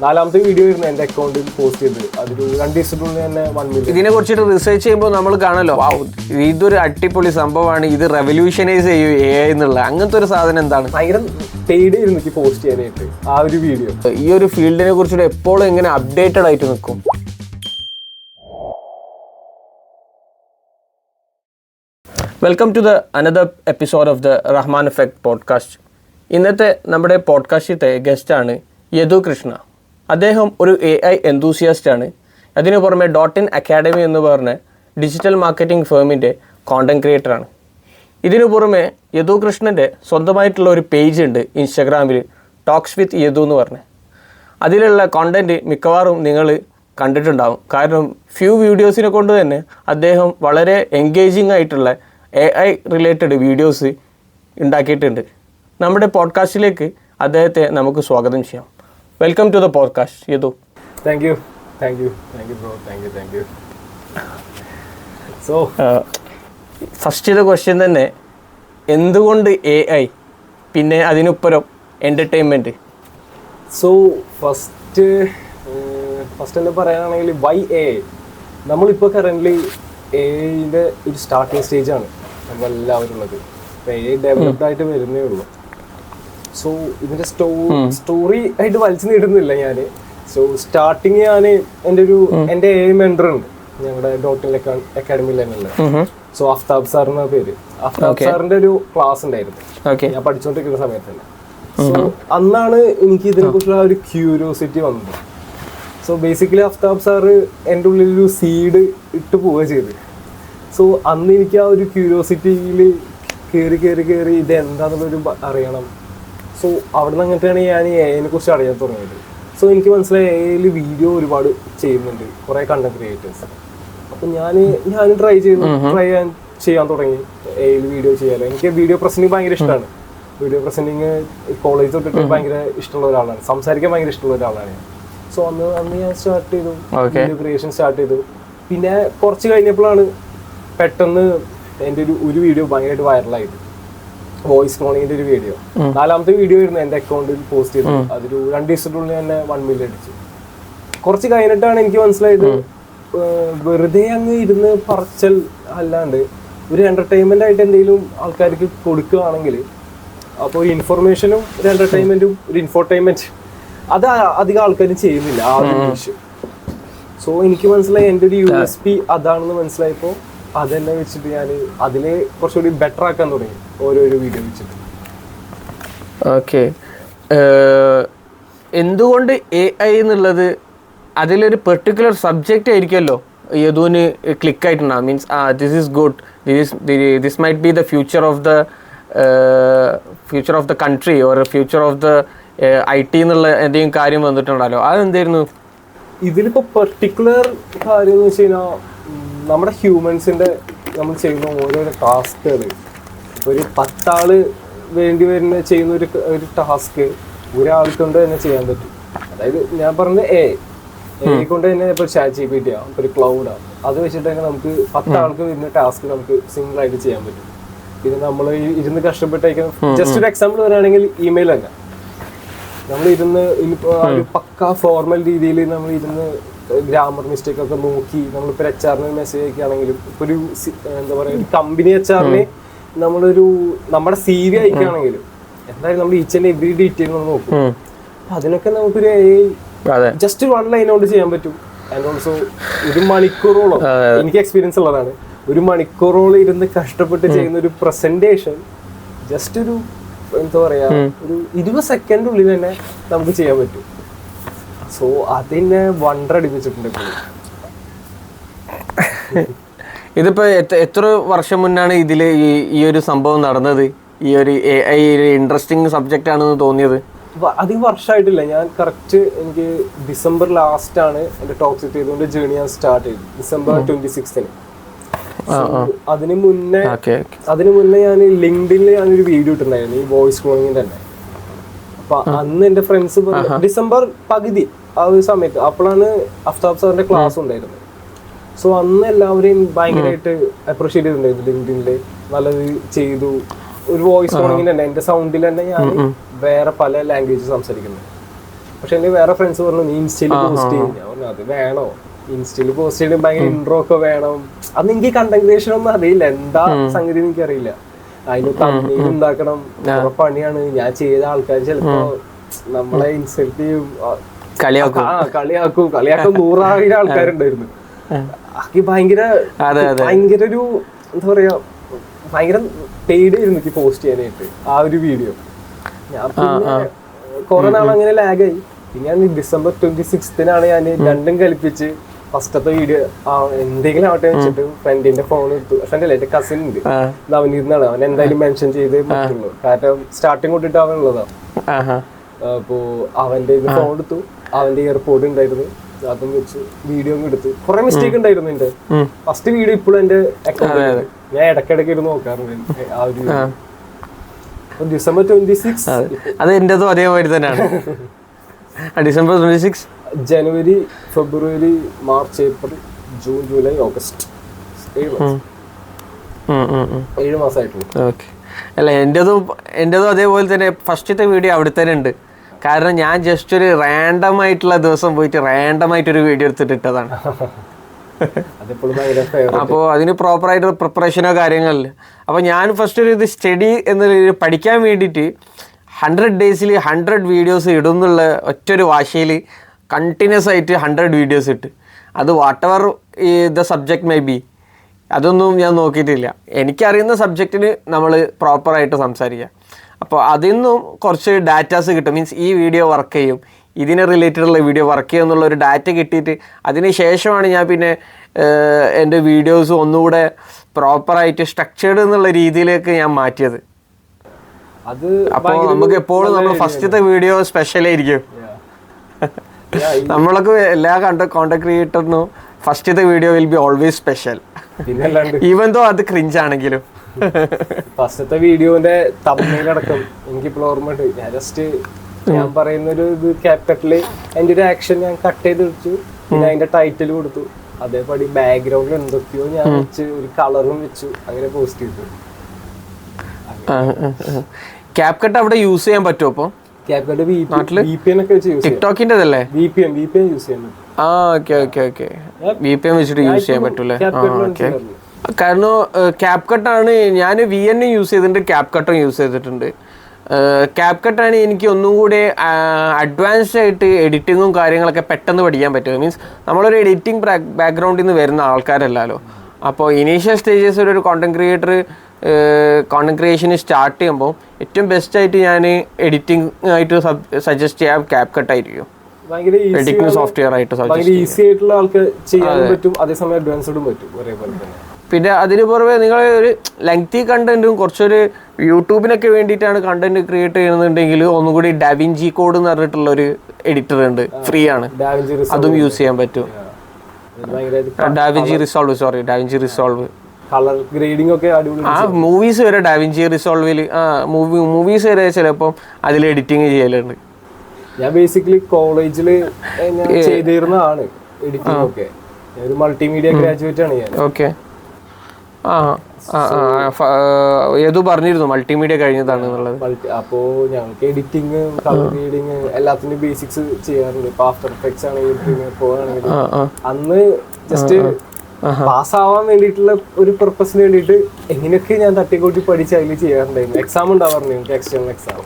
നാലാമത്തെ വീഡിയോ ആയിരുന്നു എൻ്റെ അക്കൗണ്ടിൽ പോസ്റ്റ് ചെയ്തത്. അതൊരു 2 ദിവസത്തിനുള്ളിൽ തന്നെ 1 മില്യൺ. ഇതിനെ കുറിച്ചിട്ട് റിസർച്ച് ചെയ്യുമ്പോൾ നമ്മൾ കാണല്ലോ, ഇതൊരു അടിപൊളി സംഭവമാണ്, ഇത് റെവല്യൂഷനൈസ് ചെയ്യും AI എന്നുള്ള അങ്ങനത്തെ ഒരു സാധനം എന്താണ്? ഭയങ്കര പേടിയായിരുന്നു എനിക്ക് പോസ്റ്റ് ചെയ്യാനായിട്ട് ആ ഒരു വീഡിയോ. ഈ ഒരു ഫീൽഡിനെ കുറിച്ചിട്ട് എപ്പോഴും എങ്ങനെ അപ്ഡേറ്റഡ് ആയിട്ട് നിൽക്കും? Welcome to the another episode of the Rahman effect podcast. ഇന്നത്തെ നമ്മുടെ പോഡ്കാസ്റ്റിത്തെ ഗസ്റ്റാണ് യദു കൃഷ്ണ. അദ്ദേഹം ഒരു AI എന്തൂസിയാസ്റ്റാണ്. അതിനു പുറമെ .in അക്കാഡമി എന്ന് പറഞ്ഞ ഡിജിറ്റൽ മാർക്കറ്റിംഗ് ഫേമിൻ്റെ കോണ്ടന്റ് ക്രിയേറ്ററാണ്. ഇതിനു പുറമെ യദു കൃഷ്ണൻ്റെ സ്വന്തമായിട്ടുള്ള ഒരു പേജ് ഉണ്ട് ഇൻസ്റ്റാഗ്രാമിൽ, ടോക്സ് വിത്ത് യദു എന്ന് പറഞ്ഞ്. അതിലുള്ള കോണ്ടൻറ്റ് മിക്കവാറും നിങ്ങൾ കണ്ടിട്ടുണ്ടാകും. കാരണം ഫ്യൂ വീഡിയോസിനെ കൊണ്ട് തന്നെ അദ്ദേഹം വളരെ എൻഗേജിങ് ആയിട്ടുള്ള AI റിലേറ്റഡ് വീഡിയോസ് ഉണ്ടാക്കിയിട്ടുണ്ട്. നമ്മുടെ പോഡ്കാസ്റ്റിലേക്ക് അദ്ദേഹത്തെ നമുക്ക് സ്വാഗതം ചെയ്യാം. Welcome to the podcast Yadu. Thank you bro. Thank you. So first question തന്നെ, എന്തുകൊണ്ട് AI പിന്നെ അതിനുപ്പുറം എൻ്റർടൈൻമെൻറ്റ്? സോ ഫസ്റ്റ് എന്താ പറയാനാണെങ്കിൽ വൈ AI. നമ്മളിപ്പോൾ കറൻ്റ്ലി AIൻ്റെ ഒരു സ്റ്റാർട്ടിങ് സ്റ്റേജാണ് നമ്മളെല്ലാവരും ഉള്ളത്. ഇപ്പോൾ AI ഡെവലപ്ഡ് ആയിട്ട് വരുന്നേ ഉള്ളൂ. സോ ഇതിൻ്റെ സ്റ്റോറി ആയിട്ട് വലിച്ചു നീട്ടുന്നില്ല ഞാൻ. സോ സ്റ്റാർട്ടിങ് ഞാൻ എൻ്റെ AI മെൻറ്റർ ഉണ്ട് ഞങ്ങളുടെ .in അക്കാഡമിയിൽ തന്നെ ഉണ്ട്. സോ അഫ്താബ് സാർ എന്ന പേര്. അഫ്താബ് സാറിൻ്റെ ഒരു ക്ലാസ് ഉണ്ടായിരുന്നു ഞാൻ പഠിച്ചുകൊണ്ടിരിക്കുന്ന സമയത്ത് തന്നെ. സോ അന്നാണ് എനിക്ക് ഇതിനെക്കുറിച്ചുള്ള ഒരു ക്യൂരിയോസിറ്റി വന്നത്. സോ ബേസിക്കലി അഫ്താബ് സാറ് എൻ്റെ ഉള്ളിലൊരു സീഡ് ഇട്ട് പോവുക ചെയ്ത്. സോ അന്ന് എനിക്ക് ആ ഒരു ക്യൂരിയോസിറ്റിയിൽ കയറി ഇത് എന്താണെന്നുള്ളൊരു അറിയണം. സോ അവിടെ നിന്ന് അങ്ങനത്തെയാണ് ഞാൻ AI കുറിച്ച് അറിയാൻ തുടങ്ങിയത്. സോ എനിക്ക് മനസ്സിലായി AI വീഡിയോ ഒരുപാട് ചെയ്യുന്നുണ്ട് കുറേ കണ്ടന്റ് ക്രിയേറ്റേഴ്സ്. അപ്പം ഞാൻ ട്രൈ ചെയ്യാൻ തുടങ്ങി AI വീഡിയോ ചെയ്യാലോ. എനിക്ക് വീഡിയോ പ്രസൻറ്റിങ് ഭയങ്കര ഇഷ്ടമാണ്. വീഡിയോ പ്രസൻറ്റിങ് കോളേജ് തൊട്ടിട്ട് ഭയങ്കര ഇഷ്ടമുള്ള ഒരാളാണ്, സംസാരിക്കാൻ ഭയങ്കര ഇഷ്ടമുള്ള ഒരാളാണ് ഞാൻ. സോ അന്ന് ഞാൻ സ്റ്റാർട്ട് ചെയ്തു, വീഡിയോ ക്രിയേഷൻ സ്റ്റാർട്ട് ചെയ്തു. പിന്നെ കുറച്ച് കഴിഞ്ഞപ്പോഴാണ് പെട്ടെന്ന് എൻ്റെ ഒരു വീഡിയോ ഭയങ്കരമായിട്ട് വൈറലായത്. വോയിസ് ക്ലോണിങ്ങിൻ്റെ ഒരു വീഡിയോ. നാലാമത്തെ വീഡിയോ ആയിരുന്നു എൻ്റെ അക്കൗണ്ടിൽ പോസ്റ്റ് ചെയ്തത്. അതൊരു 2 ദിവസത്തിനുള്ളിൽ തന്നെ 1 മില്യൺ അടിച്ചു. കുറച്ച് കഴിഞ്ഞിട്ടാണ് എനിക്ക് മനസ്സിലായത് വെറുതെ അങ്ങ് ഇരുന്ന് പറച്ചൽ അല്ലാണ്ട് ഒരു എൻ്റർടൈൻമെൻ്റ് ആയിട്ട് എന്തെങ്കിലും ആൾക്കാർക്ക് കൊടുക്കുകയാണെങ്കിൽ, അപ്പോൾ ഒരു ഇൻഫർമേഷനും ഒരു എൻ്റർടൈൻമെൻറ്റും ഒരു ഇൻഫോർടൈൻമെൻറ്റ് അത് അധികം ആൾക്കാരും ചെയ്യുന്നില്ല ആ ഒരു വിഷയം. സോ എനിക്ക് മനസ്സിലായി എൻ്റെ ഒരു USP അതാണെന്ന് മനസ്സിലായപ്പോൾ അതെന്നെ വെച്ചിട്ട് ഞാൻ അതിനെ കുറച്ചുകൂടി ബെറ്റർ ആക്കാൻ തുടങ്ങി ഓരോരോ വീഡിയോ വെച്ചിട്ട്. ഓക്കെ, എന്തുകൊണ്ട് AI എന്നുള്ളത് അതിലൊരു പെർട്ടിക്കുലർ സബ്ജക്റ്റ് ആയിരിക്കുമല്ലോ യദുവിന് ക്ലിക്കായിട്ടുണ്ടാകും? Means this is good, this might be the future of the country or future of the IT എന്നുള്ള എന്തെങ്കിലും കാര്യം വന്നിട്ടുണ്ടല്ലോ, അതെന്തായിരുന്നു? ഇതിലിപ്പോൾ പെർട്ടിക്കുലർ കാര്യം എന്ന് വെച്ച് കഴിഞ്ഞാൽ നമ്മുടെ ഹ്യൂമൻസിൻ്റെ നമ്മൾ ചെയ്യുന്ന ഓരോരോ ടാസ്കുകൾ, ഒരു 10 ആള് വേണ്ടി വരുന്ന ചെയ്യുന്ന ഒരു ടാസ്ക് ഒരാൾക്ക് കൊണ്ട് തന്നെ ചെയ്യാൻ പറ്റും. അതായത് ഞാൻ പറഞ്ഞ AI കൊണ്ട് തന്നെ ഇപ്പോൾ ChatGPT ഇപ്പോൾ ഒരു ക്ലൗഡാണ്, അത് വെച്ചിട്ട് തന്നെ നമുക്ക് 10 ആൾക്ക് വരുന്ന ടാസ്ക് നമുക്ക് സിംഗിളായിട്ട് ചെയ്യാൻ പറ്റും. പിന്നെ നമ്മൾ ഇരുന്ന് കഷ്ടപ്പെട്ടേക്കും. ജസ്റ്റ് ഒരു എക്സാമ്പിൾ പറയുകയാണെങ്കിൽ ഇമെയിൽ തന്നെ നമ്മൾ ഇരുന്ന് ഒരു പക്ക ഫോർമൽ രീതിയിൽ നമ്മൾ ഇരുന്ന് ഗ്രാമർ മിസ്റ്റേക്ക് ഒക്കെ നോക്കി നമ്മളിപ്പോൾ HR-ന് മെസ്സേജ് അയക്കുകയാണെങ്കിലും, ഇപ്പോൾ ഒരു എന്താ പറയുക ഒരു കമ്പനി HR-ന് നമ്മുടെ CV അയക്കുകയാണെങ്കിലും എന്തായാലും നമ്മൾ ഈച്ച് ആൻഡ് എവറി ഡീറ്റെയിൽ നമ്മൾ നോക്കും. അതിനൊക്കെ നമുക്കൊരു ജസ്റ്റ് 1 ലൈൻ കൊണ്ട് ചെയ്യാൻ പറ്റും. ആൻഡ് ഓൾസോ ഒരു മണിക്കൂറോളം എനിക്ക് എക്സ്പീരിയൻസ് ഉള്ളതാണ്. ഒരു മണിക്കൂറോളം ഇരുന്ന് കഷ്ടപ്പെട്ട് ചെയ്യുന്ന ഒരു പ്രസന്റേഷൻ ജസ്റ്റ് ഒരു എന്താ പറയാ ഒരു 20 സെക്കൻഡിനുള്ളിൽ തന്നെ നമുക്ക് ചെയ്യാൻ പറ്റും. സോ അതിനെ വണ്ടർ അടിപ്പിച്ചിട്ടുണ്ട്. ഇതിപ്പോ എത്ര വർഷം മുന്നാണ് ഇതില് ഈ ഒരു സംഭവം നടന്നത്? ഈ ഒരു AI ഇൻട്രസ്റ്റിംഗ് സബ്ജക്റ്റ് ആണെന്ന് തോന്നിയത്? അധികം വർഷമായിട്ടില്ല. ഞാൻ കറക്റ്റ് എനിക്ക് ഡിസംബർ ലാസ്റ്റ് ആണ് എൻ്റെ ടോക്സ് ചെയ്തുകൊണ്ട് ജേണി ഞാൻ സ്റ്റാർട്ട് ചെയ്തു, ഡിസംബർ 26-ന്. അതിന് മുന്നേ ഞാൻ ലിങ്ക്ഡിനിൽ ഞാനൊരു വീഡിയോ ഇട്ടിട്ടുണ്ടായിരുന്നു ഈ വോയിസ് ക്ലോണിങ്ങിൻ്റെ തന്നെ. അപ്പൊ അന്ന് എൻ്റെ ഫ്രണ്ട്സ് ഡിസംബർ പകുതി ആ ഒരു സമയത്ത് അപ്പോഴാണ് അഫ്താബ് സാറിന്റെ ക്ലാസ് ഉണ്ടായിരുന്നത്. സോ അന്ന് എല്ലാവരെയും ഭയങ്കരമായിട്ട് അപ്രീഷിയേറ്റ് ചെയ്തിട്ടുണ്ടായിരുന്നു. ലിങ്ക്ഡിനിൽ നല്ലത് ചെയ്തു. ഒരു വോയിസ് ക്ലോണിങ്ങിന് തന്നെ എൻ്റെ സൗണ്ടിൽ തന്നെ ഞാൻ വേറെ പല ലാംഗ്വേജ് സംസാരിക്കുന്നത്. പക്ഷെ എന്റെ വേറെ ഫ്രണ്ട്സ് പറഞ്ഞു നീ ഇൻസ്റ്റയിൽ പോസ്റ്റ് ചെയ്യും. ഞാൻ പറഞ്ഞു അത് വേണോ, ഇൻസ്റ്റയിൽ പോസ്റ്റ് ചെയ്ത് ഭയങ്കര ഇൻട്രോ ഒക്കെ വേണം. അന്ന് എനിക്ക് കണ്ടന്റ് ക്രിയേഷൻ ഒന്നും അറിയില്ല, എന്താ സംഗതി എനിക്കറിയില്ല. അതിന് തമ്മിൽ ഉണ്ടാക്കണം, പണിയാണ്. ഞാൻ ചെയ്ത ആൾക്കാർ ചിലപ്പോ നമ്മളെ ഇൻസൾട്ട് ചെയ്യും, കളിയാക്കും 100,000 ആൾക്കാരുണ്ടായിരുന്നു. എനിക്ക് ഭയങ്കര ഒരു എന്താ പറയാ, ഭയങ്കര പേടിയായിരുന്നു എനിക്ക് പോസ്റ്റ് ചെയ്യാനായിട്ട് ആ ഒരു വീഡിയോ. ഞാൻ പിന്നെ കുറെ നാൾ അങ്ങനെ ലാഗായി. പിന്നെ ഞാൻ December 26th ഞാൻ രണ്ടും കൽപ്പിച്ച് ഫസ്റ്റത്തെ വീഡിയോ എന്തെങ്കിലും ആവട്ടെ വെച്ചിട്ട് ഫ്രണ്ടിന്റെ ഫോൺ എടുത്തു. ഫ്രണ്ട് അല്ല, എന്റെ കസിൻ ഉണ്ട്, അവനിരുന്നാണ്. അവൻ എന്തായാലും മെൻഷൻ ചെയ്തേ പറ്റുള്ളൂ, കാരണം സ്റ്റാർട്ടിങ് കൊണ്ടിട്ട് അവനുള്ളതാ. അപ്പോ അവന്റെ ഫോൺ എടുത്തു, അവന്റെ എയർപോർട്ട് ഉണ്ടായിരുന്നു, അതും വെച്ച് വീഡിയോ എടുത്ത്. കുറെ മിസ്റ്റേക്ക് ഉണ്ടായിരുന്നു എന്റെ ഫസ്റ്റ് വീഡിയോ. ഇപ്പോഴും എന്റെ അക്കൗണ്ട് ഞാൻ ഇടയ്ക്കിടയ്ക്ക് ഇരുന്ന് നോക്കാറുണ്ട് ആ ഒരു December 26. അത് എന്റേതും അതേമാതിരി തന്നെയാണ്. December 26, January, February, March, April, June, July, August. 7 മാസമായിട്ടുള്ളൂ. Okay. അല്ല, എൻ്റെതും അതേപോലെ തന്നെ ഫസ്റ്റത്തെ വീഡിയോ അവിടെ തന്നെ ഉണ്ട്. കാരണം ഞാൻ ജസ്റ്റ് ഒരു റാൻഡം ആയിട്ടുള്ള ദിവസം പോയിട്ട് റാൻഡം ആയിട്ടൊരു വീഡിയോ എടുത്തിട്ട് ഇട്ടതാണ്. അപ്പോൾ അതിന് പ്രോപ്പറായിട്ട് പ്രിപ്പറേഷനോ കാര്യങ്ങളില്ല. അപ്പോൾ ഞാൻ ഫസ്റ്റ് ഒരു ഇത് സ്റ്റഡി എന്ന പഠിക്കാൻ വേണ്ടിയിട്ട് 100 days 100 വീഡിയോസ് ഇടുന്നുള്ള ഒറ്റൊരു വാശിയിൽ കണ്ടിന്യൂസ് ആയിട്ട് 100 വീഡിയോസ് ഇട്ട്. അത് what ever the subject may be, അതൊന്നും ഞാൻ നോക്കിയിട്ടില്ല. എനിക്കറിയുന്ന സബ്ജക്റ്റിന് നമ്മൾ പ്രോപ്പറായിട്ട് സംസാരിക്കുക. അപ്പോൾ അതിൽ നിന്നും കുറച്ച് ഡാറ്റാസ് കിട്ടും. മീൻസ് ഈ വീഡിയോ വർക്ക് ചെയ്യും, ഇതിനെ റിലേറ്റഡുള്ള വീഡിയോ വർക്ക് ചെയ്യും എന്നുള്ളൊരു ഡാറ്റ കിട്ടിയിട്ട് അതിന് ശേഷമാണ് ഞാൻ പിന്നെ എൻ്റെ വീഡിയോസ് ഒന്നുകൂടെ പ്രോപ്പറായിട്ട് സ്ട്രക്ചേർഡ് എന്നുള്ള രീതിയിലേക്ക് ഞാൻ മാറ്റിയത്. അപ്പോൾ നമുക്ക് എപ്പോഴും നമ്മൾ ഫസ്റ്റത്തെ വീഡിയോ സ്പെഷ്യലായിരിക്കും. നമ്മളൊക്കെ എല്ലാ കോണ്ടന്റ് ക്രിയേറ്ററിനും ഫസ്റ്റത്തെ video will be always special, even though അത് ക്രിഞ്ച് ആണെങ്കിലും. ഫസ്റ്റത്തെ വീഡിയോന്റെ തമ്മിലടക്കം എനിക്കിപ്പോൾ ഓർമ്മയുണ്ട്. ഞാൻ ജസ്റ്റ് ഞാൻ പറയുന്ന ഒരു ഇത് ക്യാപ്കട്ടില് അതിന്റെ ഒരു ആക്ഷൻ ഞാൻ കട്ട് ചെയ്ത് വെച്ചു, പിന്നെ അതിന്റെ ടൈറ്റിൽ കൊടുത്തു, അതേപടി ബാക്ക്ഗ്രൗണ്ടിൽ എന്തൊക്കെയോ ഞാൻ വെച്ച് ഒരു കളറും വെച്ചു, അങ്ങനെ പോസ്റ്റ് ചെയ്തു. ക്യാപ്കട്ട് അവിടെ യൂസ് ചെയ്യാൻ പറ്റുമോ? അപ്പോൾ ക്യാപ്കട്ട് VPN ഒക്കെ വെച്ച് യൂസ് ചെയ്യാം. ടിക്ടോക്കിൻ്റെതല്ലേ? VPN യൂസ് ചെയ്യാൻ. ഓക്കെ VPN വെച്ചിട്ട് യൂസ് ചെയ്യാൻ പറ്റൂലേ? ഓക്കെ. കാരണം ക്യാപ്കട്ടാണ് ഞാൻ VN യൂസ് ചെയ്തിട്ടുണ്ട്, ക്യാപ്കട്ടും യൂസ് ചെയ്തിട്ടുണ്ട്. ക്യാപ്കട്ടാണ് എനിക്ക് ഒന്നും കൂടി അഡ്വാൻസ്ഡ് ആയിട്ട് എഡിറ്റിങ്ങും കാര്യങ്ങളൊക്കെ പെട്ടെന്ന് പഠിക്കാൻ പറ്റും. മീൻസ് നമ്മളൊരു എഡിറ്റിംഗ് ബാക്ക്ഗ്രൗണ്ടിൽ നിന്ന് വരുന്ന ആൾക്കാരല്ലല്ലോ. അപ്പോൾ ഇനീഷ്യൽ സ്റ്റേജസ് ഒരു കോണ്ടന്റ് ക്രിയേറ്റർ കോണ്ടന്റ് ക്രിയേഷന് സ്റ്റാർട്ട് ചെയ്യുമ്പോൾ ഏറ്റവും ബെസ്റ്റായിട്ട് ഞാൻ എഡിറ്റിംഗ് ആയിട്ട് സജസ്റ്റ് ചെയ്യാം ക്യാപ്കട്ട് ആയിരിക്കും. എഡിറ്റിംഗ് സോഫ്റ്റ്വെയർ ആയിട്ട് ഈസി ആയിട്ടുള്ള ആൾക്ക് ചെയ്യാൻ പറ്റും, അതേസമയം അഡ്വാൻസ്ഡും പറ്റും ഒരേപോലെ തന്നെ. പിന്നെ അതിന് പുറമെ നിങ്ങൾ ഒരു ലെങ്തി കണ്ടന്റും കുറച്ചൊരു യൂട്യൂബിനൊക്കെ വേണ്ടിയിട്ടാണ് കണ്ടന്റ് ക്രിയേറ്റ് ചെയ്യുന്നുണ്ടെങ്കിൽ ഒന്നും കൂടി ഡാവിഞ്ചി കോഡ് എന്ന് പറഞ്ഞിട്ടുള്ള ഒരു എഡിറ്റർ ഉണ്ട്, ഫ്രീ ആണ്, അതും യൂസ് ചെയ്യാൻ പറ്റും. ഡാവിഞ്ചി റിസോൾവ് കളർ ഗ്രേഡിംഗ് ഒക്കെ മൂവീസ് വരെ ഡാവിഞ്ചി റിസോൾവിൽ മൂവീസ് വരെ ചിലപ്പം അതിൽ എഡിറ്റിംഗ് ചെയ്യലുണ്ട്. ഞാൻ ബേസിക്കലി കോളേജിൽ ഞാൻ ചെയ്തിരുന്നതാണ് എഡിറ്റിംഗ് ഒക്കെ. ഒരു മൾട്ടിമീഡിയ ഗ്രാജുവേറ്റ് ആണ് ഞാൻ. ഓക്കെ. ഏതോ പറഞ്ഞിരുന്നു മൾട്ടിമീഡിയ കഴിഞ്ഞതാണ് എന്നുള്ളത്. അപ്പോ ഞങ്ങൾക്ക് എഡിറ്റിംഗ്, കളർ ഗ്രേഡിങ് എല്ലാത്തിന്റെ ബേസിക്സ് ചെയ്യാറുണ്ട്. ഇപ്പൊ ആഫ്റ്റർ എഫക്ട്സ് ആണെങ്കിലും പ്രീമിയർ പ്രോ ആണെങ്കിലും അന്ന് ജസ്റ്റ് പാസ്സാവാൻ വേണ്ടിയിട്ടുള്ള ഒരു പർപ്പസിന് വേണ്ടിയിട്ട് എങ്ങനെയൊക്കെ ഞാൻ തട്ടിക്കൂട്ടി പഠിച്ച് അതിൽ ചെയ്യാറുണ്ടായിരുന്നു. എക്സാം ഉണ്ടാവാറുണ്ട് എനിക്ക്, എക്സ്റ്റേണൽ എക്സാം.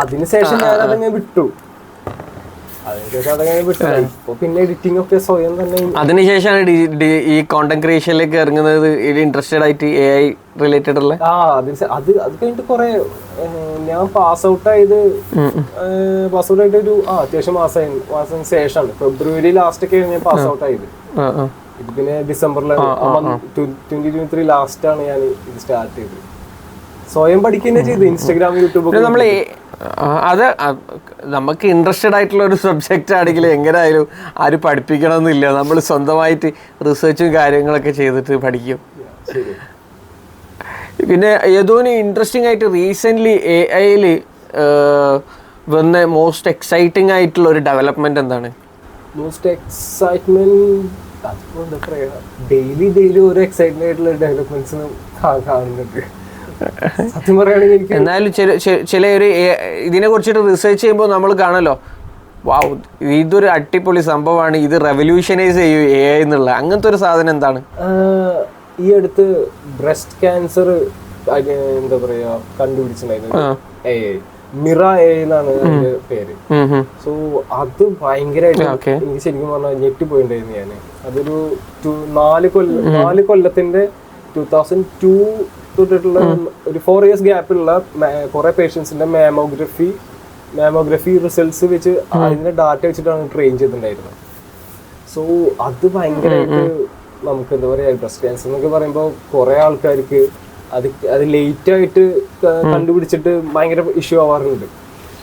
അതിനുശേഷം ഞാൻ അതങ്ങനെ വിട്ടു. പിന്നെ എഡിറ്റിംഗ് ഒക്കെ സ്വയം തന്നെ. അതിനുശേഷമാണ് ഈ കോണ്ടന്റ് ക്രിയേഷനിലേക്ക് ഇറങ്ങുന്നത്, ഇൻട്രസ്റ്റഡ് ആയിട്ട് AI റിലേറ്റഡ് ഉള്ള. അത് കഴിഞ്ഞിട്ട് കുറെ ഞാൻ പാസ് ഔട്ട് ആയിട്ട് ഒരു അത്യാവശ്യം മാസം ശേഷമാണ്. ഫെബ്രുവരി ലാസ്റ്റ് ഒക്കെ ഞാൻ പാസ് ഔട്ട് ആയത്. ഇത് പിന്നെ ഡിസംബറിലാണ് 2023 ലാസ്റ്റ് ആണ് ഞാൻ ഇത് സ്റ്റാർട്ട് ചെയ്തത്. സ്വയം പഠിക്കുക ചെയ്ത് ഇൻസ്റ്റാഗ്രാം, യൂട്യൂബ്. അത് നമുക്ക് ഇൻട്രസ്റ്റഡ് ആയിട്ടുള്ള ഒരു സബ്ജക്റ്റ് ആണെങ്കിൽ എങ്ങനെയായാലും ആരും പഠിപ്പിക്കണമെന്നില്ല, നമ്മൾ സ്വന്തമായിട്ട് റിസർച്ചും കാര്യങ്ങളൊക്കെ ചെയ്തിട്ട് പഠിക്കും. പിന്നെ ഏതോന് ഇൻട്രസ്റ്റിംഗ് ആയിട്ട് റീസെൻ്റ്ലി AI വന്ന മോസ്റ്റ് എക്സൈറ്റിംഗ് ആയിട്ടുള്ള ഒരു ഡെവലപ്മെന്റ് എന്താണ്? മോസ്റ്റ് എക്സൈറ്റ്മെന്റ് ഡെയിലി ഓരോ എക്സൈറ്റിംഗ് ആയിട്ടുള്ള ഡെവലപ്മെന്റ്സ് കാണുന്നുണ്ട്. സത്യം പറയുകയാണെങ്കിൽ എനിക്ക് എന്നാലും ചില ഒരു ഇതിനെ കുറിച്ചിട്ട് റിസർച്ച് ചെയ്യുമ്പോൾ നമ്മൾ കാണല്ലോ, വാവ് ഇതൊരു അടിപൊളി സംഭവമാണ്, ഇത് റെവല്യൂഷനൈസ് ചെയ്യും AI എന്നുള്ള അങ്ങനത്തെ ഒരു സാധനം എന്താണ്? ഈ അടുത്ത് ബ്രസ്റ്റ് ക്യാൻസർ എന്താ പറയാ കണ്ടുപിടിച്ചിട്ടുണ്ടായിരുന്നു AI, മിറ AI എന്നാണ് അതിന്റെ പേര്. സോ അത് ഭയങ്കരമായിട്ട് എനിക്ക് ശരിക്കും പറഞ്ഞാൽ ഞെട്ടിപ്പോയിണ്ടായിരുന്നു ഞാൻ. അതൊരു 4 കൊല്ലത്തിന്റെ 2002 തൊട്ടിട്ടുള്ള ഒരു 4 years ഗ്യാപ്പിലുള്ള കുറെ പേഷ്യൻസിന്റെ മാമോഗ്രഫി റിസൾട്ട്സ് വെച്ച് അതിന്റെ ഡാറ്റ വെച്ചിട്ടാണ് ട്രെയിൻ ചെയ്തിട്ടുണ്ടായിരുന്നത്. സോ അത് ഭയങ്കരമായിട്ട് നമുക്ക് എന്താ പറയാ, ബ്രസ്റ്റ് ക്യാൻസർ എന്നൊക്കെ പറയുമ്പോൾ കുറെ ആൾക്കാർക്ക് അത് ലേറ്റ് ആയിട്ട് കണ്ടുപിടിച്ചിട്ട് ഭയങ്കര ഇഷ്യൂ ആവാറുണ്ട്.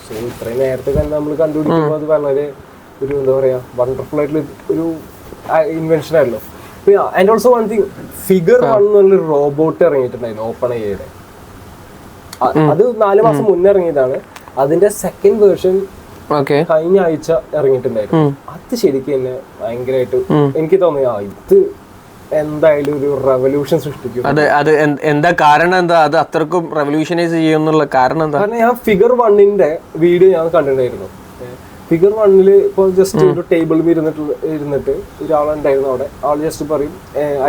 സോ ഇത്രയും നേരത്തെ തന്നെ നമ്മൾ കണ്ടുപിടിക്കുമ്പോൾ അത് വളരെ ഒരു എന്താ പറയാ വണ്ടർഫുൾ ആയിട്ടുള്ള ഒരു ഇൻവെൻഷൻ ആയിരുന്നു. And also one thing, figure 1 എന്നുള്ളൊരു റോബോട്ട് ഇറങ്ങിയിട്ടുണ്ടായിരുന്നു OpenAI. അത് 4 മാസം മുന്നേ ഇറങ്ങിയതാണ്. അതിന്റെ സെക്കൻഡ് വേർഷൻ കഴിഞ്ഞ ആഴ്ച ഇറങ്ങിയിട്ടുണ്ടായിരുന്നു. അത് ശരിക്കും തന്നെ ഭയങ്കരമായിട്ട് എനിക്ക് തോന്നി ഇത് എന്തായാലും ഒരു റെവല്യൂഷൻ സൃഷ്ടിക്കും. എന്താ കാരണം? എന്താ അത് അത്രക്കും റെവല്യൂഷനൈസ് ചെയ്യുന്നുള്ള കാരണം എന്താ? കാരണം ഞാൻ ഫിഗർ 1ന്റെ വീഡിയോ ഞാൻ കണ്ടിട്ടുണ്ടായിരുന്നു. ഫിഗർ 1 ഇപ്പൊ ജസ്റ്റ് ഒരു ടേബിളിൽ ഇരുന്നിട്ട് ഒരാളുണ്ടായിരുന്നു അവിടെ. ആൾ ജസ്റ്റ് പറയും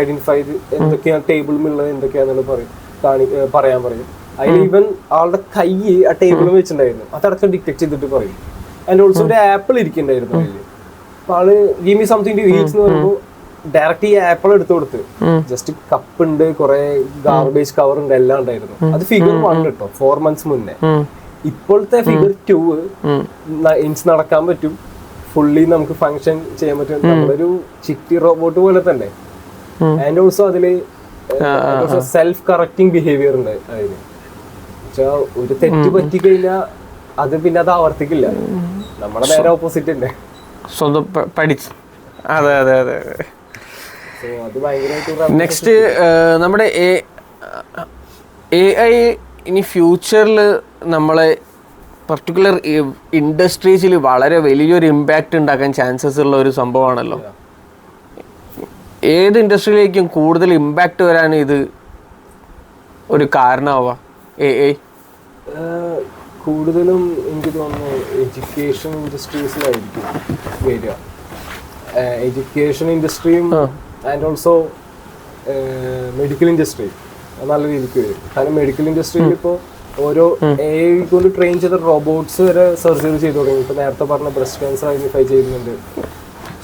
ഐഡന്റിഫൈ എന്തൊക്കെയാണ് ടേബിളിലുള്ളത് എന്തൊക്കെയാണെന്നുള്ളത് പറയാൻ പറയും. അതിൽ ഈവൻ ആളുടെ കൈ ആ ടേബിളിൽ വെച്ചിട്ടുണ്ടായിരുന്നു, അതടക്കം ഡിറ്റക്ട് ചെയ്തിട്ട് പറയും. ആൻഡ് ഓൾസോ ഒരു ആപ്പിൾ ഇരിക്കുന്നുണ്ടായിരുന്നു അതില്. അപ്പൊ ആള് give me something to eat എന്ന് പറയുമ്പോൾ ഡയറക്റ്റ് ഈ ആപ്പിൾ എടുത്തു കൊടുത്ത് ജസ്റ്റ് കപ്പ് ഉണ്ട്, കുറെ ഗാർബേജ് കവർ ഉണ്ട്, എല്ലാം ഉണ്ടായിരുന്നു. അത് ഫിഗർ 1 കേട്ടോ, 4 months മുന്നേ. ഇപ്പോഴത്തെ ഫിഗർ 2 ഇഞ്ച് നടക്കാൻ പറ്റും, ഫുള്ളി നമുക്ക് ഫങ്ഷൻ ചെയ്യാൻ പറ്റും, നമ്മളൊരു ചിട്ടി റോബോട്ട് പോലെ തന്നെ. ആൻഡ് ഓൾസോ അതില് സെൽഫ് കറക്റ്റിംഗ് ബിഹേവിയർ ഉണ്ട് അതിന്. ഒരു തെറ്റ് പറ്റി കഴിഞ്ഞാൽ അത് പിന്നെ അത് ആവർത്തിക്കില്ല. നമ്മുടെ നേരെ ഓപ്പോസിറ്റ് തന്നെ സ്വന്തം പഠിച്ച്. അതെ അതെ അതെ. നെക്സ്റ്റ് നമ്മുടെ AI ഇനി ഫ്യൂച്ചറിൽ നമ്മളെ പർട്ടിക്കുലർ ഇൻഡസ്ട്രീസിൽ വളരെ വലിയൊരു ഇമ്പാക്റ്റ് ഉണ്ടാക്കാൻ ചാൻസസ് ഉള്ള ഒരു സംഭവമാണല്ലോ. ഏത് ഇൻഡസ്ട്രിയിലേക്കും കൂടുതൽ ഇമ്പാക്റ്റ് വരാൻ ഇത് ഒരു കാരണമാവുക AI? കൂടുതലും എനിക്ക് തോന്നുന്നു എഡ്യൂക്കേഷൻ ഇൻഡസ്ട്രീസിലായിരിക്കും വരിക. എഡ്യൂക്കേഷൻ ഇൻഡസ്ട്രിയും ആൻഡ് ഓൾസോ മെഡിക്കൽ ഇൻഡസ്ട്രി നല്ല രീതിക്ക് വരും. കാരണം മെഡിക്കൽ ഇൻഡസ്ട്രിയിൽ ഇപ്പോൾ ഓരോ AI കൊണ്ട് ട്രെയിൻ ചെയ്ത റോബോട്ട്സ് വരെ സർജറി ചെയ്തു തുടങ്ങി. ഇപ്പോൾ നേരത്തെ പറഞ്ഞ ബ്രസ്റ്റ് ക്യാൻസർ ഐഡന്റിഫൈ ചെയ്യുന്നുണ്ട്.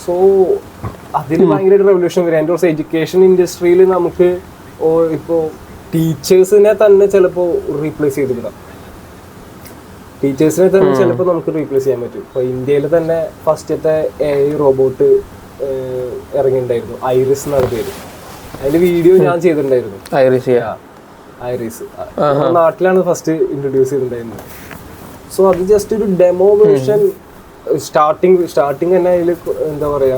സോ അതിൽ ഭയങ്കരമായിട്ട് റെവല്യൂഷൻ വരും. ആൻഡ് ഓൾസോ എഡ്യൂക്കേഷൻ ഇൻഡസ്ട്രിയിൽ നമുക്ക് ഇപ്പോൾ ടീച്ചേഴ്സിനെ തന്നെ ചിലപ്പോൾ റീപ്ലേസ് ചെയ്തിടാം. ടീച്ചേഴ്സിനെ തന്നെ ചിലപ്പോൾ നമുക്ക് റീപ്ലേസ് ചെയ്യാൻ പറ്റും. ഇപ്പോൾ ഇന്ത്യയിൽ തന്നെ ഫസ്റ്റത്തെ AI റോബോട്ട് ഇറങ്ങിയിട്ടുണ്ടായിരുന്നു, ഐറിസ് എന്നാണ് പേര്. അതിന്റെ വീഡിയോ ഞാൻ ചെയ്തിട്ടുണ്ടായിരുന്നു. ഐറിസ് നാട്ടിലാണ് ഫസ്റ്റ് ഇൻട്രൊഡ്യൂസ് ചെയ്തിട്ടുണ്ടായിരുന്നത്. സോ അത് ജസ്റ്റ് ഒരു ഡെമോ വേർഷൻ, സ്റ്റാർട്ടിങ് തന്നെ അതിൽ എന്താ പറയാ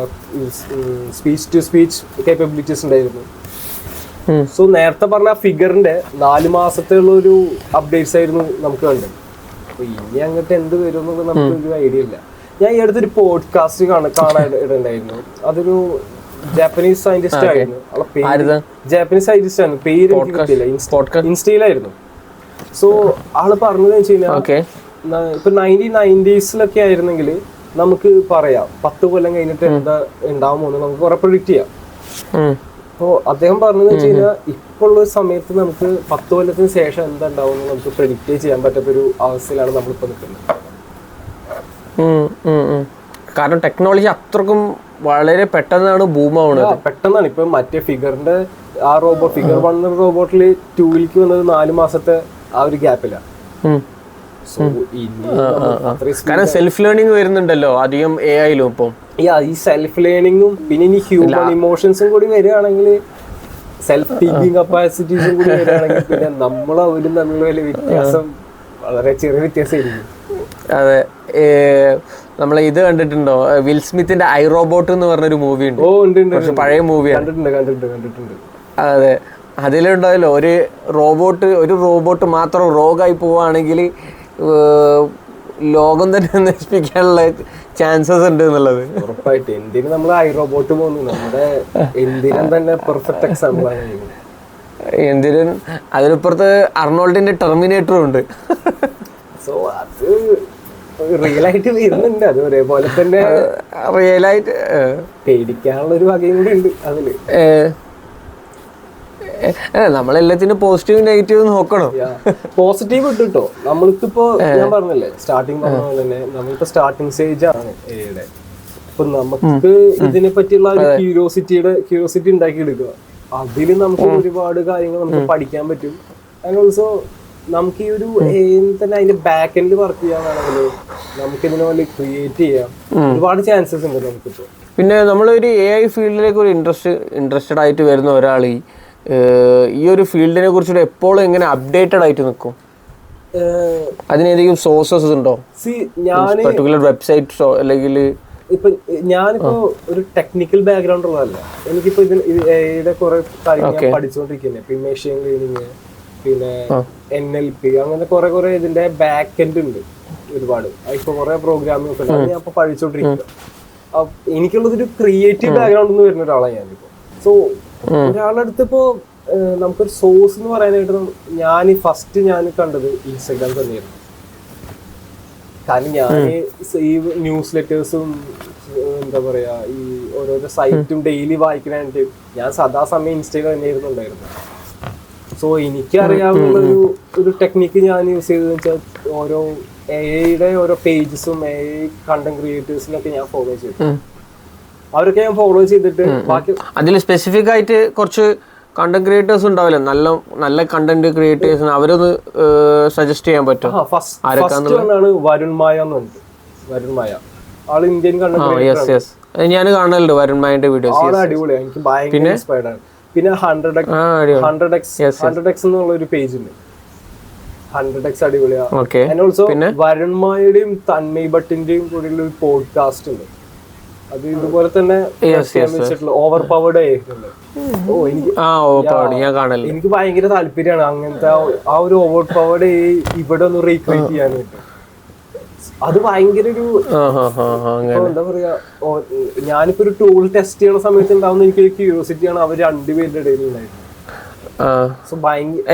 സ്പീച്ച് ടു സ്പീച്ച് കേപ്പബിലിറ്റീസ് ഉണ്ടായിരുന്നു. സോ നേരത്തെ പറഞ്ഞ ഫിഗറിന്റെ 4 മാസത്തേയുള്ള ഒരു അപ്ഡേറ്റ്സ് ആയിരുന്നു നമുക്ക് കണ്ടത്. അപ്പൊ ഇനി അങ്ങോട്ട് എന്ത് വരും എന്നുള്ളത് നമുക്കൊരു ഐഡിയ ഇല്ല. ഞാൻ ഈ അടുത്തൊരു പോഡ്കാസ്റ്റ് കാണാനിടണ്ടായിരുന്നു. അതൊരു ജാപ്പനീസ് സയന്റിസ്റ്റ് ആയിരുന്നു. ജാപ്പനീസ് സയന്റിസ്റ്റ് ആണ്, പേര് എനിക്ക് കിട്ടിയില്ല, ഇൻസ്റ്റയിലായിരുന്നു. സോ ആള് പറഞ്ഞതെന്ന് വെച്ച് കഴിഞ്ഞാൽ ഇപ്പൊ 1990s ആയിരുന്നെങ്കിൽ നമുക്ക് പറയാം 10 കൊല്ലം കഴിഞ്ഞിട്ട് എന്താ ഉണ്ടാവുമോ എന്ന് നമുക്ക് കുറെ പ്രെഡിക്റ്റ് ചെയ്യാം. അപ്പോൾ അദ്ദേഹം പറഞ്ഞതെന്ന് വെച്ച് കഴിഞ്ഞാൽ ഇപ്പോൾ ഉള്ള സമയത്ത് നമുക്ക് 10 കൊല്ലത്തിന് ശേഷം എന്താ ഉണ്ടാവും എന്ന് നമുക്ക് പ്രെഡിക്റ്റ് ചെയ്യാൻ പറ്റാത്തൊരു അവസ്ഥയിലാണ് നമ്മളിപ്പോൾ നിൽക്കുന്നത്. കാരണം ടെക്നോളജി അത്രക്കും വളരെ പെട്ടെന്നാണ് ബൂമാവുന്നത്. പെട്ടെന്നാണ്. ഇപ്പൊ മറ്റേ ഫിഗറിന്റെ ആ റോബോട്ട് ഫിഗർ 1 റോബോട്ടിൽ 2ലേക്ക് വന്നത് 4 മാസത്തെ ആ ഒരു ഗ്യാപ്പിലാണ്. കാരണം സെൽഫ് ലേണിംഗ് വരുന്നുണ്ടല്ലോ അധികം AI-ലും. ഇപ്പം ഈ സെൽഫ് ലേണിംഗും പിന്നെ ഇനി ഹ്യൂമൻ ഇമോഷൻസും കൂടി വരികയാണെങ്കിൽ, സെൽഫ് തിങ്കിങ് കപ്പാസിറ്റീസും കൂടി വരികയാണെങ്കിൽ പിന്നെ നമ്മളെ ഒരു തമ്മിലുള്ള വ്യത്യാസം വളരെ ചെറിയ വ്യത്യാസമായിരിക്കും. അതെ. നമ്മളെ ഇത് കണ്ടിട്ടുണ്ടോ, വിൽ സ്മിത്തിന്റെ ഐ റോബോട്ട് എന്ന് പറഞ്ഞൊരു മൂവി ഉണ്ട്. കുറച്ച് പഴയ മൂവിയാണ്. കണ്ടിട്ടുണ്ട്. അതെ, അതിലുണ്ടായല്ലോ ഒരു റോബോട്ട് മാത്രം റോഗായി പോവുകയാണെങ്കിൽ ലോകം തന്നെ നശിപ്പിക്കാനുള്ള ചാൻസസ് ഉണ്ട് എന്നുള്ളത്. ഉറപ്പായിട്ട്. എന്തിന് നമ്മൾ ഐ റോബോട്ട് പോകുന്നു, നമ്മുടെ എന്തിനും തന്നെ പെർഫെക്റ്റ് എക്സാമ്പിൾ ആണ്. എന്തിനും അതിനിപ്പുറത്ത് അർണോൾഡിന്റെ ടെർമിനേറ്ററും ഉണ്ട്. സോ അത് റിയൽ ആയിട്ട് വരുന്നുണ്ട്. അത് ഒരേപോലെ തന്നെ റിയൽ ആയിട്ട് പേടിക്കാനുള്ള ഒരു വകയും കൂടി ഉണ്ട് അതില്. നമ്മളെല്ലാത്തിനും പോസിറ്റീവ് നെഗറ്റീവ് നോക്കണം. പോസിറ്റീവ് ഇട്ടോ നമ്മൾക്കിപ്പോ ഞാൻ പറഞ്ഞല്ലേ സ്റ്റാർട്ടിങ് പറഞ്ഞ പോലെ തന്നെ നമ്മളിപ്പോ സ്റ്റാർട്ടിങ് സ്റ്റേജ് ആണ് എയുടെ. അപ്പൊ നമുക്ക് ഇതിനെ പറ്റിയുള്ള ഒരു ക്യൂരിയോസിറ്റി ഉണ്ടാക്കി എടുക്കുക. അതില് നമുക്ക് ഒരുപാട് കാര്യങ്ങൾ നമുക്ക് പഠിക്കാൻ പറ്റും. ആൻഡ് ഓൾസോ നമുക്ക് ഈ ഒരു തന്നെ അതിന്റെ ബാക്ക് എൻഡ് വർക്ക് ചെയ്യാനാണെങ്കിലും നമുക്ക് ഇതിനെ പോലെ ക്രിയേറ്റ് ചെയ്യാം. ഒരുപാട് ചാൻസസ് ഉണ്ട് നമുക്കിപ്പോ. പിന്നെ നമ്മളൊരു AI ഫീൽഡിലേക്ക് ഒരു ഇൻട്രസ്റ്റഡ് ആയിട്ട് വരുന്ന ഒരാൾ ഈ ഒരു ഫീൽഡിനെ കുറിച്ചിട്ട് എപ്പോഴും എങ്ങനെ അപ്ഡേറ്റഡ് ആയിട്ട് നിൽക്കും? അതിനേതെങ്കിലും സോഴ്സസ് ഉണ്ടോ? പർട്ടിക്കുലർ വെബ്സൈറ്റ്സോ അല്ലെങ്കിൽ? ഇപ്പൊ ഞാനിപ്പോ ഒരു ടെക്നിക്കൽ ബാക്ക്ഗ്രൗണ്ട് ഉള്ളതല്ല. എനിക്കിപ്പോ ഇതിന്റെ കുറെ കാര്യങ്ങൾ പഠിച്ചുകൊണ്ടിരിക്കുന്നത്. ഇപ്പൊ മെഷീൻ ലേണിംഗ്, പിന്നെ NLP, അങ്ങനെ കുറെ ഇതിന്റെ ബാക്ക് എൻഡ് ഉണ്ട് ഒരുപാട്. ഇപ്പൊ കുറെ പ്രോഗ്രാമിംഗ് ഒക്കെ ഉണ്ട്. ഞാൻ ഇപ്പൊ പഠിച്ചോണ്ടിരിക്കുക. എനിക്കുള്ളതൊരു ക്രിയേറ്റീവ് ബാക്ക്ഗ്രൗണ്ട് നിന്ന് വരുന്ന ഒരാളാണ് ഞാനിപ്പോ. സോ ഒരാളുടെ അടുത്ത് ഇപ്പോ നമുക്കൊരു സോഴ്സ് എന്ന് പറയാനായിട്ട് ഞാൻ കണ്ടത് ഇൻസ്റ്റാഗ്രാം തന്നെയായിരുന്നു. കാരണം ഞാൻ ഈ ന്യൂസ് ലെറ്റേഴ്സും എന്താ പറയാ ഈ ഓരോരോ സൈറ്റും ഡെയിലി വായിക്കാനായിട്ട് ഞാൻ സദാസമയം ഇൻസ്റ്റാഗ്രാം തന്നെയായിരുന്നു ഉണ്ടായിരുന്നത്. സോ എനിക്കറിയാവുന്ന ഒരു ടെക്നിക്ക് ഞാൻ യൂസ് ചെയ്തതെന്ന് വെച്ചാൽ ഓരോ AI ഓരോ പേജസും AI കണ്ടന്റ് ക്രിയേറ്റേഴ്സിനൊക്കെ ഞാൻ ഫോളോ ചെയ്തു. അവരൊക്കെ ഞാൻ ഫോളോ ചെയ്തിട്ട് ബാക്കി അതിൽ സ്പെസിഫിക് ആയിട്ട് കുറച്ച് കണ്ടന്റ് ക്രിയേറ്റേഴ്സ് ഉണ്ടാവില്ല, നല്ല നല്ല കണ്ടന്റ് ക്രിയേറ്റേഴ്സ്, അവരൊന്ന് സജസ്റ്റ് ചെയ്യാൻ പറ്റും? ഫസ്റ്റ് വരുൺ മായ എന്നുണ്ട്. വരുൺ മായ ആള് ഇന്ത്യൻ കണ്ടന്റ് ഞാൻ കാണലുണ്ട് വരുൺ മായന്റെ വീഡിയോസ്. ആള് അടിപൊളിയാണ്, എനിക്ക് ഭയങ്കര ഇൻസ്പയർഡ് ആണ്. പിന്നെ 100x എന്നുള്ള ഒരു പേജ് ഉണ്ട്. 100x അടിപൊളിയാണ്. ആൻഡ് ഓൾസോ വരുൺ മായയുടെയും തന്മയ് ഭട്ടിന്റെയും കൂടെയുള്ള ഒരു പോഡ്കാസ്റ്റ് ഉണ്ട്. അത് ഇതുപോലെ തന്നെ ഓവർ പവർഡ് ആയിട്ടുണ്ട്. എനിക്ക് ഭയങ്കര താല്പര്യമാണ് അങ്ങനത്തെ ആ ഒരു ഓവർ പവർഡ് ഇവിടെ ഒന്ന് റീക്രിയേറ്റ് ചെയ്യാനായിട്ട്. അത് ഭയങ്കര ഒരു എന്താ പറയാ, ഞാനിപ്പോ ഒരു ടൂൾ ടെസ്റ്റ് ചെയ്യുന്ന സമയത്ത് ഉണ്ടാവുന്ന എനിക്കൊരു ക്യൂരിയോസിറ്റിയാണ് അവർ രണ്ടുപേരുടെ ഇടയിൽ ഉണ്ടായിരുന്നത്.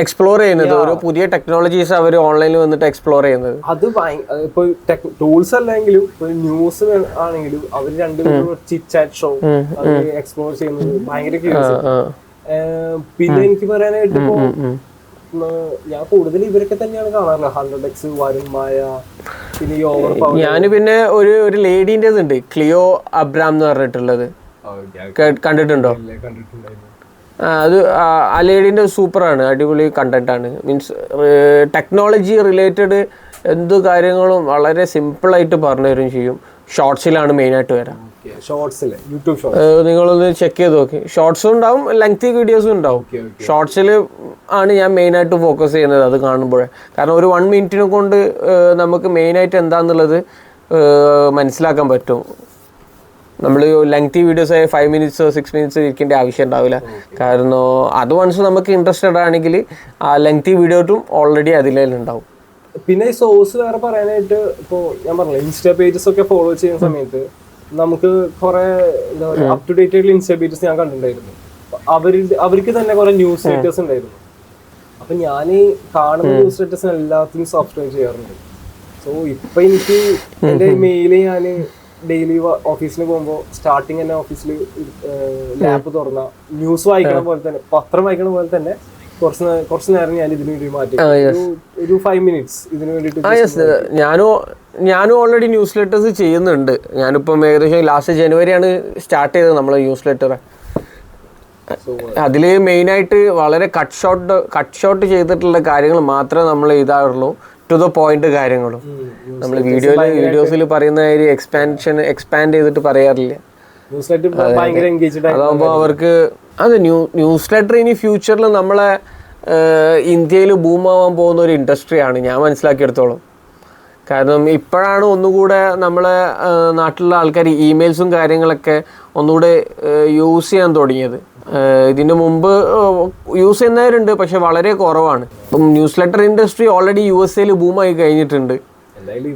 എക്സ്പ്ലോർ ചെയ്യുന്നത് ഓരോ പുതിയ ടെക്നോളജീസ് അവർ ഓൺലൈനിൽ വന്നിട്ട് എക്സ്പ്ലോർ ചെയ്യുന്നത്. അത് ഇപ്പൊ ടൂൾസ് അല്ലെങ്കിലും ന്യൂസ് ആണെങ്കിലും അവർ രണ്ടുപേരും ചിറ്റ് ചാറ്റ് ഷോ എക്സ്പ്ലോർ ചെയ്യുന്നത് ഭയങ്കര ക്യൂരിയോസിറ്റി. പിന്നെ എനിക്ക് പറയാനായിട്ട് ഇപ്പോ ഞാൻ കൂടുതൽ ഇവരൊക്കെ തന്നെയാണ് കാണാറുള്ളത്. 100x, വരുൺ മായ, പിന്നെ ഈ ഓവർ പവർ. ഞാൻ പിന്നെ ഒരു ലേഡീൻ്റെ ഉണ്ട്, ക്ലിയോ അബ്രാം എന്ന് പറഞ്ഞിട്ടുള്ളത്, കണ്ടിട്ടുണ്ടോ? അത് ആ ലേഡീൻ്റെ സൂപ്പറാണ്, അടിപൊളി കണ്ടന്റ് ആണ്. മീൻസ് ടെക്നോളജി റിലേറ്റഡ് എന്ത് കാര്യങ്ങളും വളരെ സിമ്പിളായിട്ട് പറഞ്ഞു തരും ചെയ്യും. ഷോർട്സിലാണ് മെയിനായിട്ട് വരാം. നിങ്ങളൊന്ന് ചെക്ക് ചെയ്ത് നോക്കി. ഷോർട്സും ഉണ്ടാവും, ലെങ്തി വീഡിയോസും ഉണ്ടാവും. ഷോർട്സിൽ ആണ് ഞാൻ മെയിനായിട്ട് ഫോക്കസ് ചെയ്യുന്നത് അത് കാണുമ്പോഴേ. കാരണം ഒരു 1 മിനിറ്റിനെ കൊണ്ട് നമുക്ക് മെയിനായിട്ട് എന്താണെന്നുള്ളത് മനസ്സിലാക്കാൻ പറ്റും. നമ്മൾ ലെങ്തി വീഡിയോസ് 5 മിനിറ്റ്സോ 6 മിനിറ്റ്സോ ഇരിക്കേണ്ട ആവശ്യം ഉണ്ടാവില്ല. കാരണം അത് വൺസ് നമുക്ക് ഇൻട്രസ്റ്റഡ് ആണെങ്കിൽ ആ ലെങ്തി വീഡിയോട്ടും ഓൾറെഡി അതിലുണ്ടാവും. പിന്നെ ഈ സോഴ്സ് വേറെ പറയാനായിട്ട് ഇപ്പോൾ ഞാൻ പറഞ്ഞില്ല, ഇൻസ്റ്റാ പേജസ് ഒക്കെ ഫോളോ ചെയ്യുന്ന സമയത്ത് നമുക്ക് കുറെ എന്താ പറയുക അപ് ടു ഡേറ്റ് ആയിട്ടുള്ള ഇൻസ്റ്റാ പേജസ് ഞാൻ കണ്ടിട്ടുണ്ടായിരുന്നു. അവർക്ക് തന്നെ കുറെ ന്യൂസ് ലെറ്റേഴ്സ് ഉണ്ടായിരുന്നു. അപ്പൊ ഞാൻ കാണുന്ന ന്യൂസ് ലെറ്റേഴ്സിന് എല്ലാത്തിനും സബ്സ്ക്രൈബ് ചെയ്യാറുണ്ട്. സോ ഇപ്പൊ എനിക്ക് എന്റെ മെയില് ഞാൻ ഡെയിലി ഓഫീസിൽ പോകുമ്പോൾ സ്റ്റാർട്ടിങ് തന്നെ ഓഫീസിൽ ലാപ്പ് തുറന്ന ന്യൂസ് വായിക്കണ പോലെ തന്നെ, പത്രം വായിക്കണ പോലെ തന്നെ കുറച്ച് നേരം ഞാൻ ഇതിനു വേണ്ടി മാറ്റി ഒരു 5 മിനിറ്റ്സ് ഇതിനു വേണ്ടിട്ട്. ഞാനും ഓൾറെഡി ന്യൂസ് ലെറ്റേഴ്സ് ചെയ്യുന്നുണ്ട്. ഞാനിപ്പം ഏകദേശം ലാസ്റ്റ് ജനുവരിയാണ് സ്റ്റാർട്ട് ചെയ്തത് നമ്മളെ ന്യൂസ് ലെറ്റർ. അതിൽ മെയിനായിട്ട് വളരെ കട്ട് ഷോട്ട് ചെയ്തിട്ടുള്ള കാര്യങ്ങൾ മാത്രമേ നമ്മൾ എഴുതാറുള്ളൂ. ടു ദ പോയിന്റ് കാര്യങ്ങളും നമ്മൾ വീഡിയോസിൽ പറയുന്ന എക്സ്പാൻഡ് ചെയ്തിട്ട് പറയാറില്ല. അതാകുമ്പോൾ അവർക്ക് അത് ന്യൂസ് ലെറ്റർ ഇനി ഫ്യൂച്ചറിൽ നമ്മളെ ഇന്ത്യയിൽ ബൂമാവാൻ പോകുന്ന ഒരു ഇൻഡസ്ട്രിയാണ് ഞാൻ മനസ്സിലാക്കിയെടുത്തോളം. കാരണം ഇപ്പോഴാണ് ഒന്നുകൂടെ നമ്മളെ നാട്ടിലുള്ള ആൾക്കാർ ഇമെയിൽസും കാര്യങ്ങളൊക്കെ ഒന്നുകൂടെ യൂസ് ചെയ്യാൻ തുടങ്ങിയത്. ഇതിന് മുമ്പ് യൂസ് ചെയ്യുന്നവരുണ്ട്, പക്ഷെ വളരെ കുറവാണ്. ഇപ്പം news letter industry already USA ബൂമായി കഴിഞ്ഞിട്ടുണ്ട്.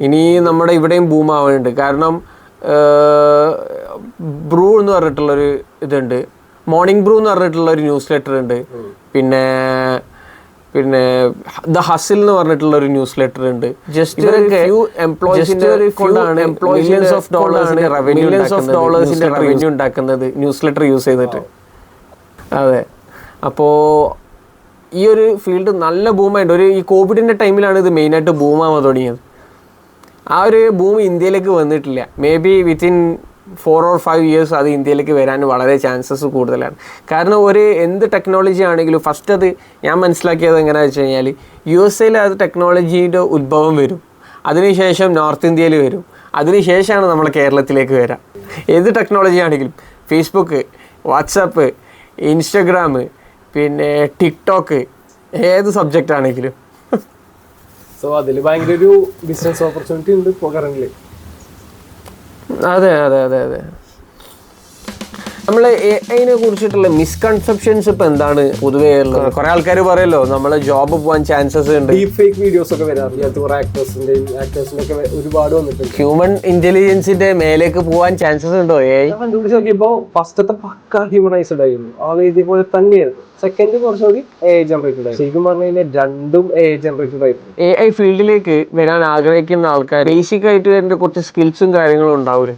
ഇനി നമ്മുടെ ഇവിടെയും ബൂമാവുന്നുണ്ട്. കാരണം ബ്രൂ എന്ന് പറഞ്ഞിട്ടുള്ളൊരു ഇതുണ്ട്, മോർണിംഗ് ബ്രൂ എന്ന് പറഞ്ഞിട്ടുള്ള ഒരു ന്യൂസ് ലെറ്റർ ഉണ്ട്, പിന്നെ പിന്നെ ദ ഹസിൽ എന്ന് പറഞ്ഞിട്ടുള്ള ഒരു ന്യൂസ് ലെറ്റർ ഉണ്ട്. ജസ്റ്റ് മില്യൺസ് ഓഫ് ഡോളേഴ്സിന്റെ റവന്യൂ ഉണ്ടാക്കുന്നത് ന്യൂസ് ലെറ്റർ യൂസ് ചെയ്തിട്ട്. അതെ, അപ്പോൾ ഈ ഒരു ഫീൽഡ് നല്ല ബൂമായിട്ട് ഈ കോവിഡിൻ്റെ ടൈമിലാണ് ഇത് മെയിനായിട്ട് ബൂമാവാൻ തുടങ്ങിയത്. ആ ഒരു ബൂം ഇന്ത്യയിലേക്ക് വന്നിട്ടില്ല. May be within 4 or 5 years അത് ഇന്ത്യയിലേക്ക് വരാൻ വളരെ ചാൻസസ് കൂടുതലാണ്. കാരണം എന്ത് ടെക്നോളജി ആണെങ്കിലും ഫസ്റ്റ് അത് ഞാൻ മനസ്സിലാക്കിയത് എങ്ങനെയാണെന്ന് വെച്ച് കഴിഞ്ഞാൽ USA അത് ടെക്നോളജീൻ്റെ ഉത്ഭവം വരും, അതിനുശേഷം നോർത്ത് ഇന്ത്യയിൽ വരും, അതിനുശേഷമാണ് നമ്മൾ കേരളത്തിലേക്ക് വരാം. ഏത് ടെക്നോളജി ആണെങ്കിലും ഫേസ്ബുക്ക്, വാട്സാപ്പ്, ഇൻസ്റ്റഗ്രാം, പിന്നെ ടിക്ടോക്ക്, ഏത് സബ്ജക്റ്റ് ആണെങ്കിലും. സോ അതിൽ ഭയങ്കര ഒരു ബിസിനസ് ഓപ്പർച്യൂണിറ്റി ഉണ്ട് ഇപ്പോൾ കറന്റ്. അതെ അതെ അതെ അതെ. നമ്മൾ AI കുറിച്ചിട്ടുള്ള മിസ്കൺസെപ്ഷൻസ് ഇപ്പം എന്താണ് പൊതുവേ ഉള്ളത്? കുറെ ആൾക്കാർ പറയല്ലോ നമ്മളെ ജോബ് പോകാൻ ചാൻസസ് ഉണ്ട്, ഡീപ് ഫേക്ക് വീഡിയോസ് ഒക്കെ വരാറുണ്ട്, കുറെ ആക്ടേഴ്സിന്റെ ഒക്കെ ഒരുപാട് വന്നിട്ടുണ്ട്. ഹ്യൂമൻ ഇന്റലിജൻസിന്റെ മേലേക്ക് പോകാൻ ചാൻസസ് ഉണ്ടോ AI? കണ്ടുപിടിച്ച് നോക്കിയപ്പോ ഫസ്റ്റത്തെ പക്ക ഹ്യൂമനൈസ്ഡ് ആയിരുന്നു, ആ രീതി പോലെ തന്നെയായിരുന്നു. സെക്കൻഡ് കുറച്ചുകൂടി AI ജനറേറ്റഡ് ആയിരുന്നു. ശരിക്കും പറഞ്ഞു കഴിഞ്ഞാൽ രണ്ടും AI ജനറേറ്റഡ് ആയിരുന്നു. AI ഫീൽഡിലേക്ക് വരാൻ ആഗ്രഹിക്കുന്ന ആൾക്കാർ ബേസിക് ആയിട്ട് അതിന്റെ കുറച്ച് സ്കിൽസും കാര്യങ്ങളും ഉണ്ടാവില്ലേ?